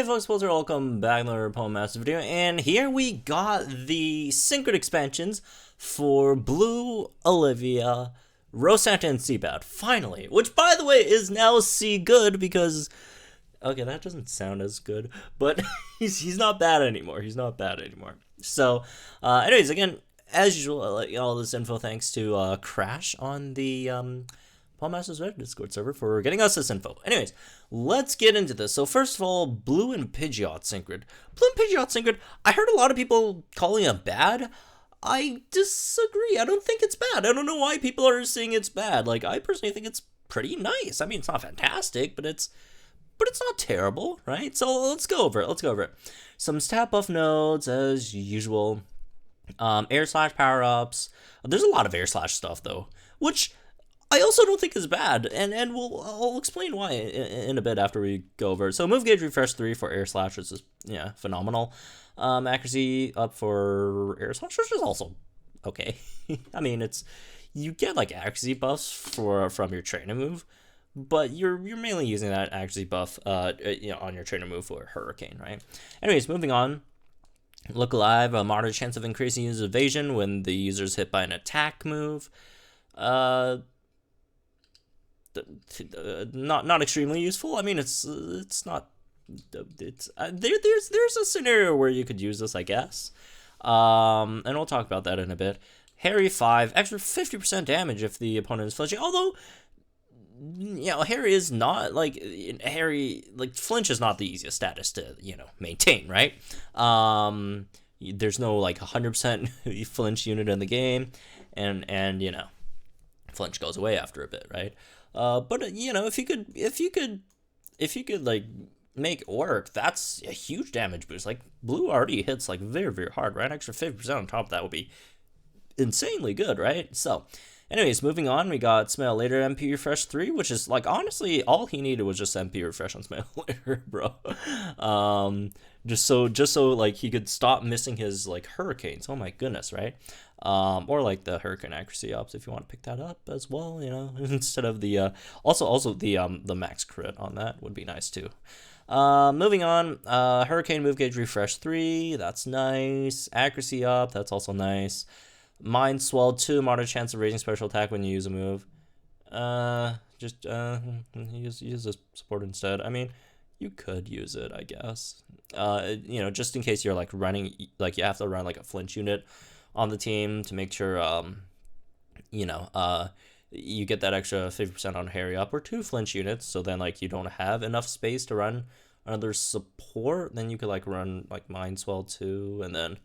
Hey folks, welcome back to another Poem Master video, and here we got the Synchron expansions for Blue, Olivia, Rosanta, and Siebad, finally, which by the way is now C good because, okay, that doesn't sound as good, but he's not bad anymore, So, anyways, again, as usual, I'll let you all this info thanks to Crash on the Paul Masters Red Discord server for getting us this info. Anyways, let's get into this. So first of all, Blue and Pidgeot Synchron. Blue and Pidgeot Synchron, I heard a lot of people calling it bad. I disagree. I don't think it's bad. I don't know why people are saying it's bad. Like, I personally think it's pretty nice. I mean, it's not fantastic, but it's not terrible, right? So let's go over it. Some stat buff nodes as usual. Air slash power-ups. There's a lot of air slash stuff though, which I also don't think is bad, and I'll explain why in a bit after we go over it. So move gauge refresh 3 for air slash, which is phenomenal. Accuracy up for air slash, which is also okay. I mean, you get like accuracy buffs from your trainer move, but you're mainly using that accuracy buff on your trainer move for Hurricane, right? Anyways, moving on. Look alive, a moderate chance of increasing user evasion when the user is hit by an attack move. Not extremely useful. I mean, it's not. There's a scenario where you could use this, I guess. And we'll talk about that in a bit. Harry 5, extra 50% damage if the opponent is flinching. Although, Harry is not like flinch is not the easiest status to maintain, right? There's no like 100% flinch unit in the game, and flinch goes away after a bit, right? But if you could like make it work, that's a huge damage boost. Like Blue already hits like very, very hard, right? Extra 50% on top of that would be insanely good, right? So anyways, moving on, we got Smell Later MP Refresh 3, which is like honestly all he needed was just MP Refresh on Smell Later, bro. Just so like he could stop missing his like hurricanes. Oh my goodness, right? Or like the hurricane accuracy ups if you want to pick that up as well, instead of the also the max crit on that would be nice too. Moving on, hurricane move gauge refresh 3, that's nice. Accuracy up, that's also nice. Mind Swell 2, moderate chance of raising special attack when you use a move. Use this support instead. I mean, you could use it, I guess. Just in case you're like running, like you have to run like a flinch unit on the team to make sure, you get that extra 50% on Harry up or 2 flinch units. So then like you don't have enough space to run another support. Then you could like run like Mind Swell 2 and then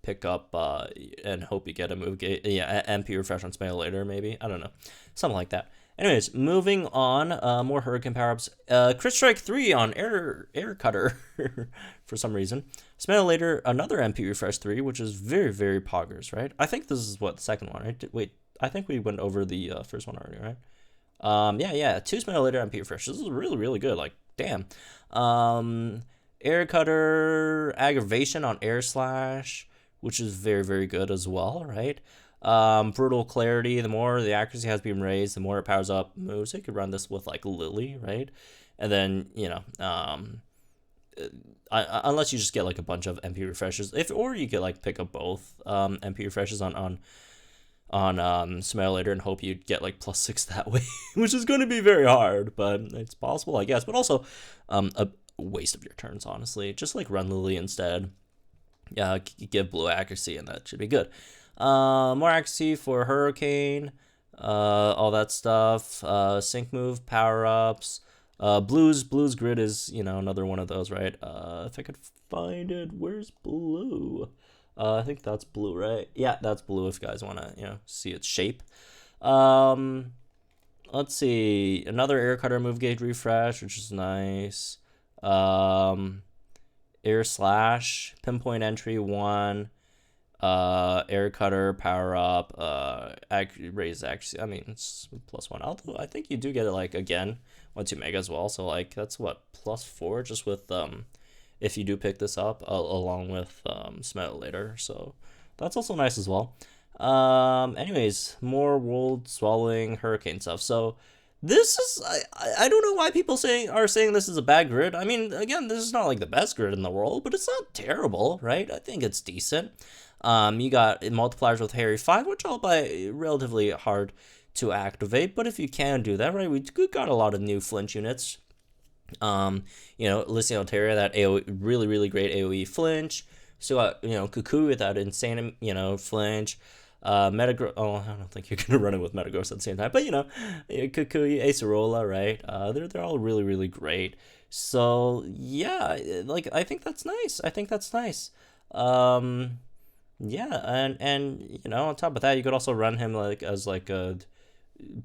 pick up and hope you get a move gate, MP refresh on Smell Later, maybe, I don't know, something like that. Anyways, moving on, more hurricane power-ups. Crit Strike 3 on air cutter for some reason. Smell Later, another MP refresh 3, which is very, very poggers, right? I think this is the second one, right? Wait, I think we went over the first one already, right? 2 Smell Later MP refresh. This is really, really good, like, damn. Air cutter, aggravation on air slash, which is very, very good as well, right? Brutal clarity, the more the accuracy has been raised, the more it powers up moves. So you could run this with like Lily, right? And then, unless you just get like a bunch of MP refreshes, or you could like pick up both MP refreshes on Smell Later and hope you'd get like +6 that way, which is going to be very hard, but it's possible, I guess. But also a waste of your turns, honestly. Just like run Lily instead. Yeah, give Blue accuracy and that should be good. More accuracy for Hurricane, all that stuff. Sync move, power-ups. Blue's Grid is, another one of those, right? If I could find it, where's Blue? I think that's Blue, right? Yeah, that's Blue if you guys want to, see its shape. Let's see. Another air cutter move gauge refresh, which is nice. Air slash, pinpoint entry 1, air cutter, power up, raise accuracy. I mean, it's +1. Although I think you do get it like again once you mega as well. So like that's what +4 just with if you do pick this up along with Smell Later. So that's also nice as well. Anyways, more world swallowing hurricane stuff. So This is I don't know why people are saying this is a bad grid. I mean, again, this is not like the best grid in the world, but it's not terrible, right? I think it's decent. You got multipliers with Harry 5, which I'll buy relatively hard to activate, but if you can do that, right, we got a lot of new flinch units. You know, Lycanroc, that AoE, really great AoE flinch. So you know, Cuckoo with that insane, you know, flinch. Metagross, oh, I don't think you're gonna run it with Metagross at the same time, but you know, Cuckoo, Acerola, right? They're all really great. So yeah, like I think that's nice. Yeah, and you know, on top of that, you could also run him like as like a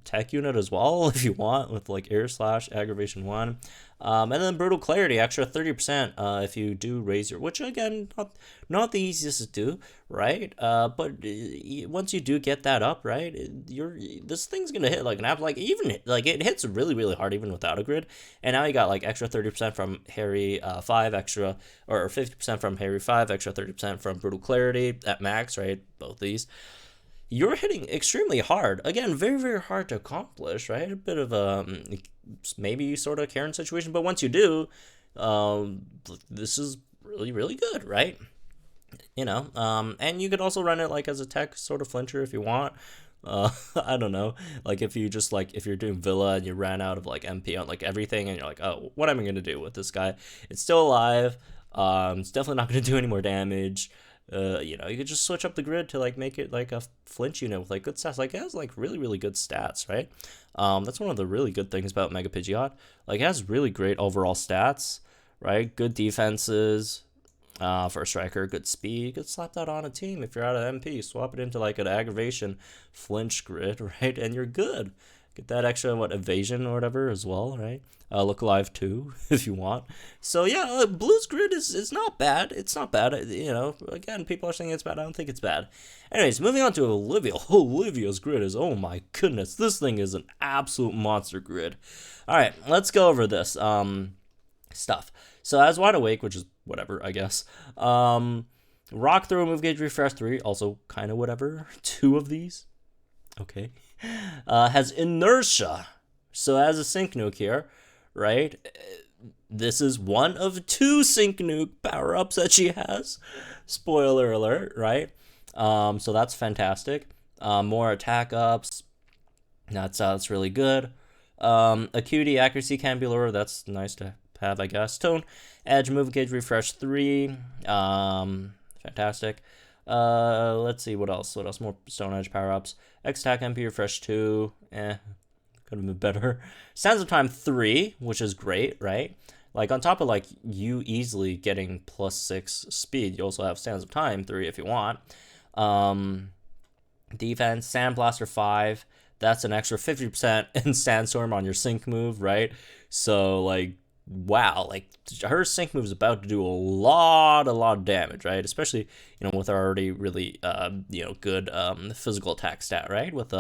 tech unit as well if you want, with like air slash aggravation 1, and then brutal clarity extra 30% if you do raise your, which again, not the easiest to do, right? But once you do get that up, right, this thing's gonna hit like an app, like even like it hits really hard even without a grid. And now you got like extra 30% from Harry 5 extra, or 50% from Harry 5 extra 30% from brutal clarity at max, right? Both these, you're hitting extremely hard. Again, very hard to accomplish, right? A bit of a maybe sort of Karen situation, but once you do, this is really good, right? You know, and you could also run it like as a tech sort of flincher if you want. I don't know, like if you just like, if you're doing Villa and you ran out of like MP on like everything and you're like, oh, what am I gonna do with this guy? It's still alive. It's definitely not gonna do any more damage. You know, you could just switch up the grid to like make it like a flinch unit with like good stats. Like it has like really good stats, right? That's one of the really good things about Mega Pidgeot. Like it has really great overall stats, right? Good defenses, for a striker, good speed. You could slap that on a team if you're out of MP. Swap it into like an aggravation flinch grid, right? And you're good. Get that extra, what, evasion or whatever as well, right? Look alive too, if you want. So yeah, Blue's grid is not bad. It's not bad. You know, again, people are saying it's bad. I don't think it's bad. Anyways, moving on to Olivia. Olivia's grid is, oh my goodness, this thing is an absolute monster grid. All right, let's go over this stuff. So as Wide Awake, which is whatever, I guess. Rock Throw, Move Gauge, Refresh 3, also kind of whatever. 2 of these. Okay. Has Inertia. So as a Sync Nuke here, right? This is one of 2 Sync Nuke power-ups that she has. Spoiler alert, right? So that's fantastic. More attack ups. That's really good. Acuity, Accuracy, can be lower. That's nice to have, I guess. Tone, Edge, Move Gauge, Refresh 3. Fantastic. Let's see, what else? More Stone Edge power-ups. X-Attack, MP, Refresh 2. Could have been better. Sands of Time 3, which is great, right? Like, on top of, like, you easily getting +6 speed, you also have Sands of Time 3 if you want. Defense, Sandblaster 5. That's an extra 50% in Sandstorm on your sync move, right? So, like, wow, like, her sync move is about to do a lot of damage, right? Especially, you know, with her already really, you know, good physical attack stat, right? With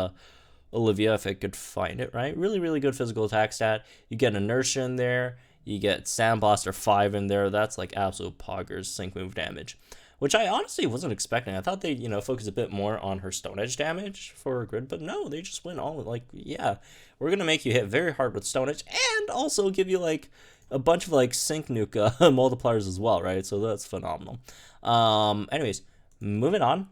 Olivia, if I could find it, right? Really good physical attack stat. You get Inertia in there. You get Sandblaster 5 in there. That's like absolute poggers sync move damage, which I honestly wasn't expecting. I thought they, you know, focus a bit more on her Stone Edge damage for a grid, but no, they just went all like, yeah, we're gonna make you hit very hard with Stone Edge and also give you like a bunch of like sync nuke multipliers as well, right? So that's phenomenal. Anyways, moving on.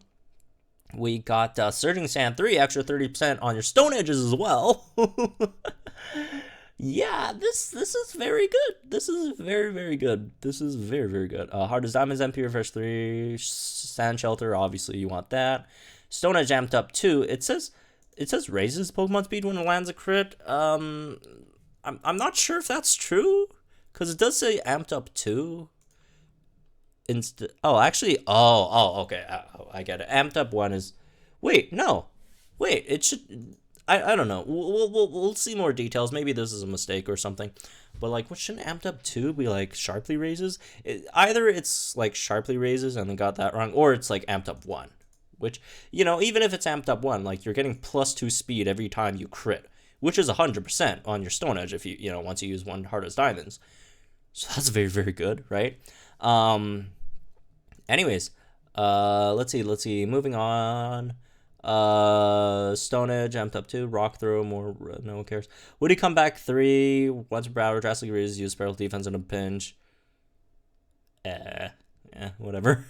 We got Surging Sand 3, extra 30% on your Stone Edges as well. Yeah, this is very good. This is very good. This is very good. Hard as Diamonds, MP, Refresh 3, Sand Shelter, obviously you want that. Stone Edge amped up 2. It says raises Pokemon speed when it lands a crit. I'm not sure if that's true, because it does say amped up 2. Oh, actually, okay, I get it. Amped up 1 is, wait, no, wait, it should, I don't know, we'll see more details, maybe this is a mistake or something, but like, what, shouldn't amped up 2 be like sharply raises? Either it's like sharply raises and they got that wrong, or it's like amped up 1, which, you know, even if it's amped up 1, like, you're getting +2 speed every time you crit, which is 100% on your Stone Edge if you know, once you use one Hard as Diamonds. So that's very good, right? Anyways, let's see, moving on. Stone Edge, amped up 2. Rock Throw, more, no one cares. Would he come back 3? Once per hour, drastically reduces use special defense in a pinch. Yeah, whatever.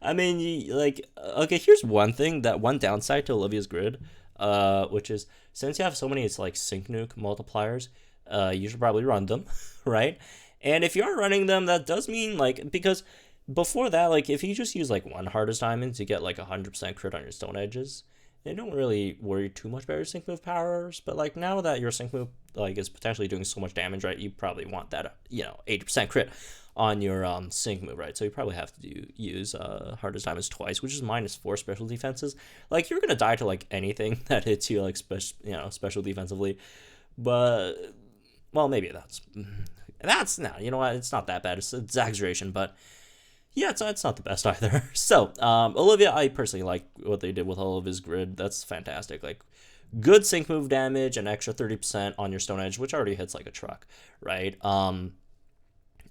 I mean, okay, here's one thing, that one downside to Olivia's grid, which is, since you have so many, it's like sync nuke multipliers, you should probably run them, right? And if you are running them, that does mean, like, because before that, like, if you just use, like, one hardest diamonds, you get, like, 100% crit on your stone edges. They don't really worry too much about your sync move powers, but, like, now that your sync move, like, is potentially doing so much damage, right, you probably want that, 80% crit on your sync move, right? So you probably have to use hardest diamonds twice, which is -4 special defenses. Like, you're gonna die to, like, anything that hits you, like, special defensively. But, well, maybe that's no, you know what? It's not that bad. It's exaggeration, but yeah, it's not the best either. So, Olivia, I personally like what they did with all of his grid. That's fantastic. Like, good sync move damage, an extra 30% on your stone edge, which already hits like a truck, right? On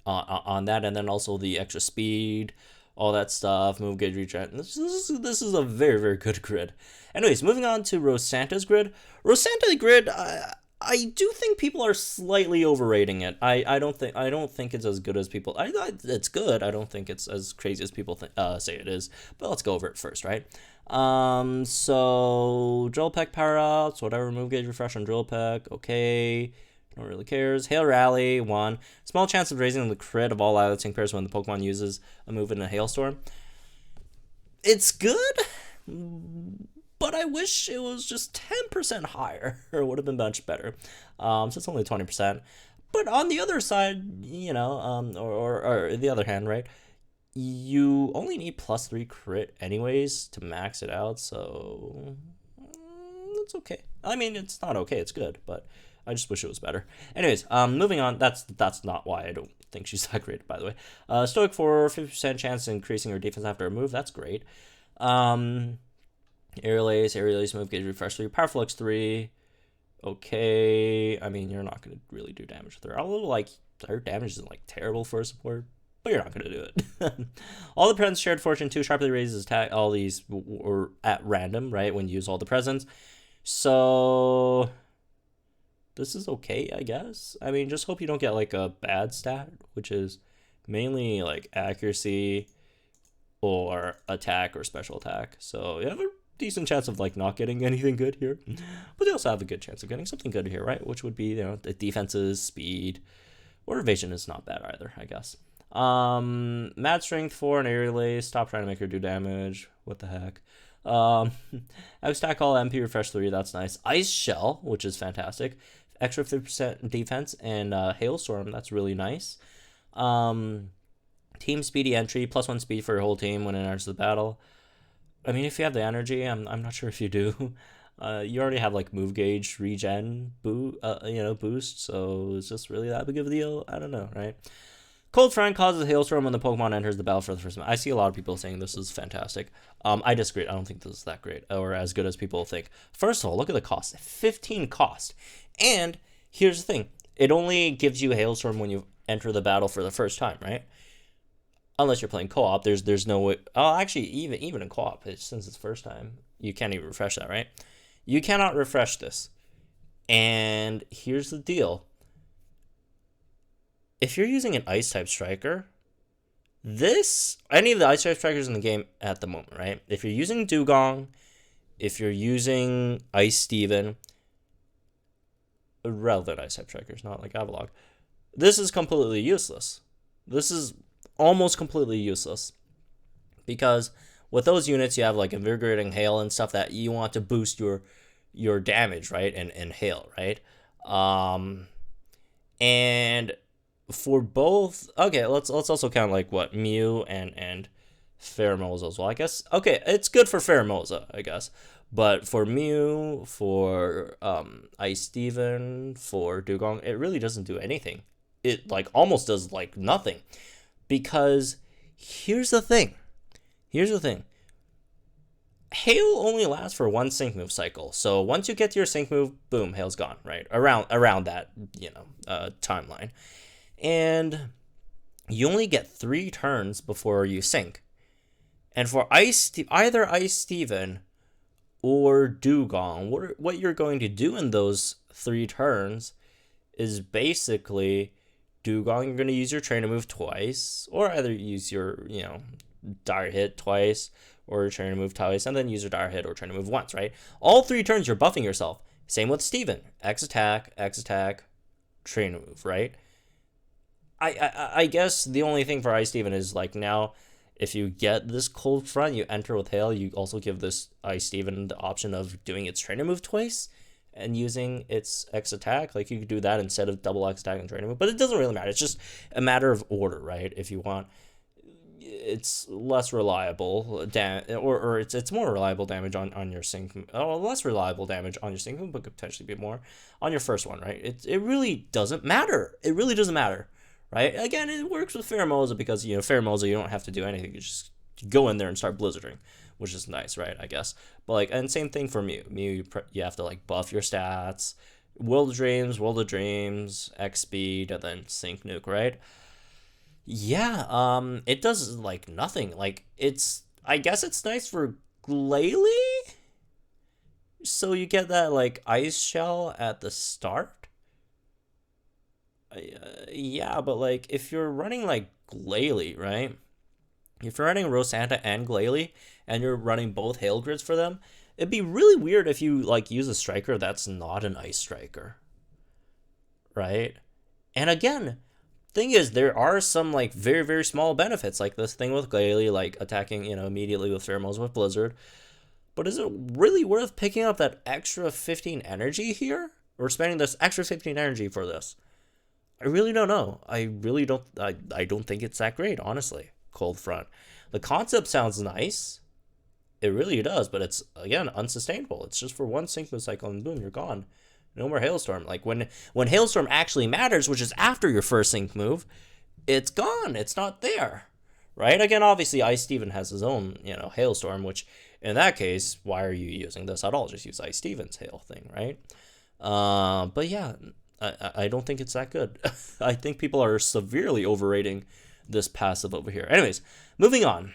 that, and then also the extra speed, all that stuff, move gauge regen. This is a very, very good grid. Anyways, moving on to Rosanta's grid. Rosanta's grid, I do think people are slightly overrating it. I don't think it's as good as people. It's good. I don't think it's as crazy as people say it is. But let's go over it first, right? So Drill Peck power ups, whatever, move gauge refresh on Drill Peck. Okay. No one really cares. Hail Rally, 1. Small chance of raising the crit of all Island Sync pairs when the Pokemon uses a move in a Hailstorm. It's good, but I wish it was just 10% higher, or it would have been much better. So it's only 20%. But on the other side, or the other hand, right, you only need +3 crit anyways to max it out, so it's okay. I mean, it's not okay, it's good, but I just wish it was better. Anyways, moving on. That's not why I don't think she's that great, by the way. Stoic 4, 50% chance of increasing her defense after a move. That's great. Aerial Ace move gauge refresh 3. Powerful X 3. Okay. I mean, you're not going to really do damage with her. Although, like, her damage isn't, like, terrible for a support, but you're not going to do it. All the presents shared fortune 2 sharply raises attack. All these were at random, right, when you use all the presents. So this is okay, I guess. I mean, just hope you don't get, like, a bad stat, which is mainly, like, accuracy or attack or special attack. So you have a decent chance of, like, not getting anything good here. But you also have a good chance of getting something good here, right? Which would be, the defenses, speed, or evasion is not bad either, I guess. Mad Strength 4 and Aerial Ace. Stop trying to make her do damage. What the heck? X-Tack all MP refresh 3, that's nice. Ice Shell, which is fantastic. Extra 50% defense, and Hailstorm, that's really nice. Team Speedy Entry, +1 speed for your whole team when it enters the battle. I mean, if you have the energy, I'm not sure if you do. You already have, like, move gauge regen boost, so is this really that big of a deal? I don't know, right? Cold Front causes a Hailstorm when the Pokemon enters the battle for the first time. I see a lot of people saying this is fantastic. I disagree. I don't think this is that great or as good as people think. First of all, look at the cost. 15 cost. And here's the thing. It only gives you a Hailstorm when you enter the battle for the first time, right? Unless you're playing co-op, there's no way. Oh, actually, even in co-op, since it's first time, you can't even refresh that, right? You cannot refresh this. And here's the deal. If you're using an Ice-type striker, any of the Ice-type strikers in the game at the moment, right? If you're using Dugong, if you're using Ice Steven, relevant Ice-type strikers, not like Avalok, this is completely useless. This is almost completely useless. Because with those units, you have, like, Invigorating Hail and stuff that you want to boost your damage, right? And Hail, right? And for both, okay, let's also count, like, what, Mew and Pheromosa as well, I guess. Okay, it's good for Pheromosa, I guess. But for Mew, for Ice Steven, for Dugong, it really doesn't do anything. It, like, almost does, like, nothing. Because here's the thing. Hail only lasts for one sync move cycle. So once you get to your sync move, boom, Hail's gone, right? Around that, timeline. And you only get 3 turns before you sync. And for either Ice Steven or Dugong. What you're going to do in those 3 turns is basically Dugong, you're going to use your trainer move twice, or either use your, dire hit twice, or your trainer move twice, and then use your dire hit or trainer move once, right? All 3 turns you're buffing yourself. Same with Steven. X attack, trainer move, right? I guess the only thing for Ice Steven is like now, if you get this cold front, you enter with hail, you also give this Ice Steven the option of doing its trainer move twice and using its X attack. Like you could do that instead of double X attack and trainer move, but it doesn't really matter. It's just a matter of order, right? If you want, it's less reliable or it's more reliable damage on your sync, less reliable damage on your sync move, but could potentially be more on your first one, right? It really doesn't matter. It really doesn't matter. Right? Again, it works with Pheromosa because, Pheromosa, you don't have to do anything. You just go in there and start blizzarding, which is nice, right? I guess. But, like, and same thing for Mew. Mew, you have to, like, buff your stats. World of Dreams, X Speed, and then Sync Nuke, right? Yeah, it does, like, nothing. Like, I guess it's nice for Glalie? So you get that, like, Ice Shell at the start? Yeah, but like if you're running like Glalie, right? If you're running Rosanta and Glalie and you're running both hail grids for them, it'd be really weird if you like use a striker that's not an ice striker, right? And again, thing is there are some like very, very small benefits, like this thing with Glalie, like attacking, immediately with pheromones with Blizzard. But is it really worth picking up that extra 15 energy here, or spending this extra 15 energy for this? I really don't know. I really don't. I don't think it's that great, honestly. Cold front. The concept sounds nice. It really does, but it's again unsustainable. It's just for one sync move cycle and boom, you're gone. No more hailstorm. Like when hailstorm actually matters, which is after your first sync move, it's gone. It's not there, right? Again, obviously, Ice Steven has his own, hailstorm. Which in that case, why are you using this at all? Just use Ice Steven's hail thing, right? But yeah. I don't think it's that good. I think people are severely overrating this passive over here. Anyways, moving on.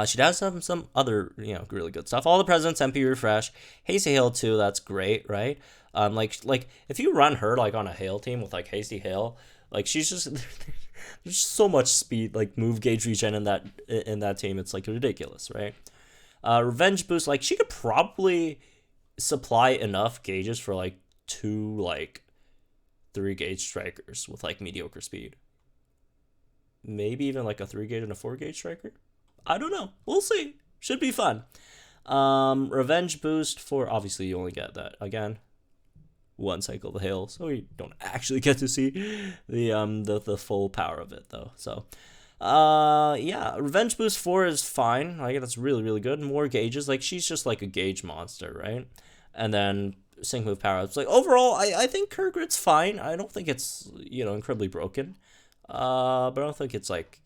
She does have some other, really good stuff. All the Presidents, MP Refresh, Hasty Hail 2, that's great, right? Like if you run her like on a Hail team with like Hasty Hail, like she's just there's so much speed, like move gauge regen in that team. It's like ridiculous, right? Revenge Boost, like she could probably supply enough gauges for like 2 like 3 gauge strikers with like mediocre speed. Maybe even like a 3 gauge and a 4 gauge striker. I don't know. We'll see. Should be fun. Revenge Boost for, obviously you only get that again 1 cycle of the hail, so you don't actually get to see the full power of it though. So yeah, Revenge Boost 4 is fine. I guess that's really, really good. More gauges, like she's just like a gauge monster, right? And then sync move power ups. Like overall, I think her grid's fine. I don't think it's incredibly broken, but I don't think it's like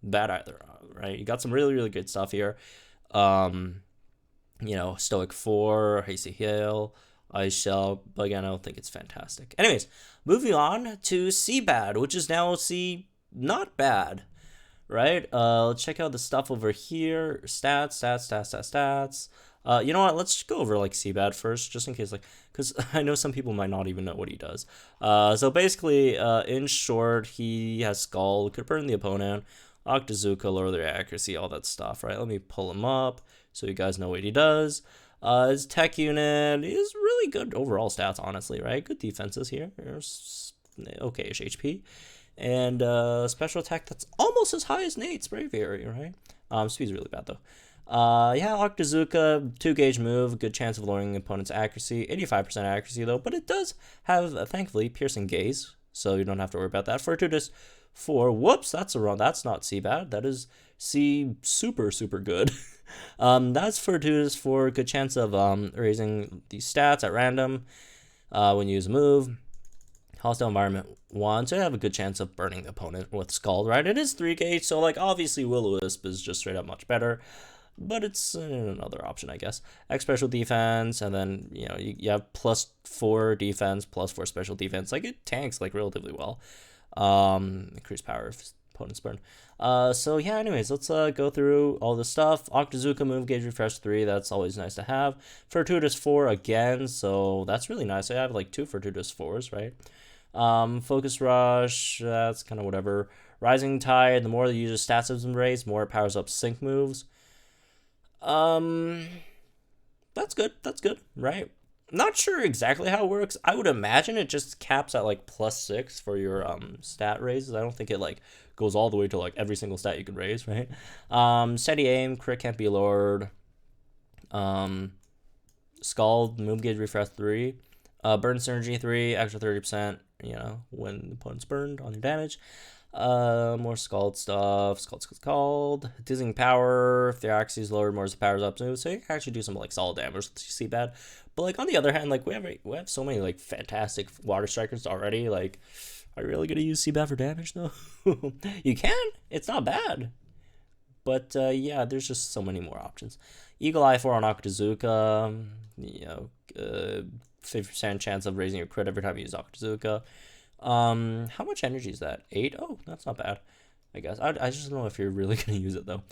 bad either. Right? You got some really, really good stuff here. Stoic 4, Hasty Hail, Ice Shell. But again, I don't think it's fantastic. Anyways, moving on to Siebad, which is now not bad, right? Let's check out the stuff over here. Stats. You know what? Let's go over like Siebad first, just in case, like, because I know some people might not even know what he does. So basically, in short, he has Skull, could burn the opponent, Octazooka, lower their accuracy, all that stuff, right? Let me pull him up so you guys know what he does. His tech unit is really good overall stats, honestly, right? Good defenses here. There's okay-ish HP. And special attack that's almost as high as Nate's Braviary, right? Speed's really bad, though. Yeah, Octazooka, 2 gauge move, good chance of lowering the opponent's accuracy, 85% accuracy though, but it does have, thankfully, piercing gaze, so you don't have to worry about that. Fortuitous 4, whoops, that's not Siebad, that is super good. That's Fortuitous 4, good chance of raising these stats at random when you use a move. Hostile Environment 1, so you have a good chance of burning the opponent with Scald, right? It is 3 gauge, so like obviously Will-O-Wisp is just straight up much better. But it's another option, I guess. X special defense, and then you have +4 defense, +4 special defense. Like it tanks like relatively well. Increased power opponent's burn. So yeah, anyways, let's go through all this stuff. Octazooka move gauge refresh 3, that's always nice to have. Fortuitous 4 again, so that's really nice. I have like 2 Fortuitous 4s, right? Focus Rush, that's kind of whatever. Rising Tide, the more the user's stats has been raised, more it powers up sync moves. That's good, right? Not sure exactly how it works. I would imagine it just caps at like +6 for your stat raises. I don't think it like goes all the way to like every single stat you can raise, right? Steady aim, crit can't be lowered. Scald, move gauge refresh 3. Burn synergy 3, extra 30%, you know, when the opponent's burned on your damage. More Scald stuff. Scald. Dizzying power. If the accuracy is lowered, more as the power's up. So you can actually do some like solid damage with Siebad. But like on the other hand, like we have so many like fantastic water strikers already. Like, are you really gonna use Siebad for damage though? You can. It's not bad. But yeah, there's just so many more options. Eagle Eye 4 on Octazooka. You know, 50% chance of raising your crit every time you use Octazooka. How much energy is that? 8? Oh, that's not bad, I guess. I just don't know if you're really going to use it, though.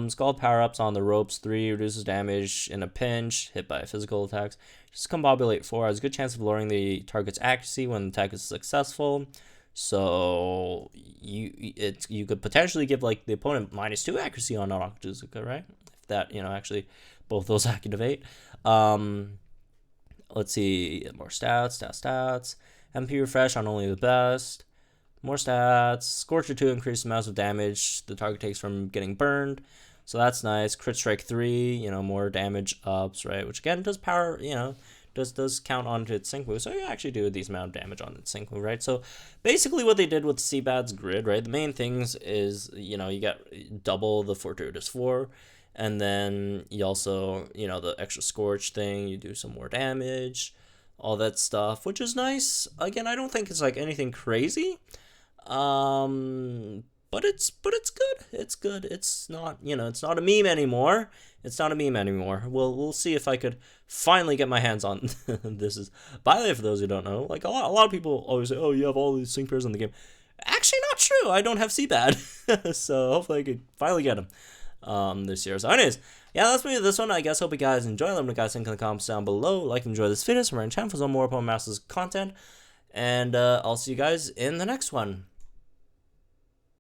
Scald power-ups on the ropes 3, reduces damage in a pinch, hit by physical attacks. Discombobulate 4 has a good chance of lowering the target's accuracy when the attack is successful. So, you could potentially give, like, the opponent -2 accuracy on Octazooka, right? If that, you know, actually both those activate. Let's see, more stats. MP refresh on only the best. More stats. Scorcher 2 increased amounts of damage the target takes from getting burned. So that's nice. Crit strike 3, you know, more damage ups, right? Which again does power, you know, does count onto its sync move. So you actually do a decent amount of damage on its sync move, right? So basically what they did with Siebad's grid, right? The main things is, you know, you get double the Fortuitous 4. And then you also, you know, the extra Scorch thing, you do some more damage. All that stuff, which is nice. Again, I don't think it's like anything crazy, but it's good. It's good. It's not, you know, it's not a meme anymore. We'll see if I could finally get my hands on this. Is, by the way, for those who don't know, like a lot of people always say, oh, you have all these sync pairs in the game. Actually, not true. I don't have Siebad, so hopefully I could finally get them this year. So anyways, yeah, that's me with this one. I guess hope you guys enjoy. Let me know guys think in the comments down below. Like and enjoy this video. So we're on channel for some more Pokemon Masters content. And I'll see you guys in the next one.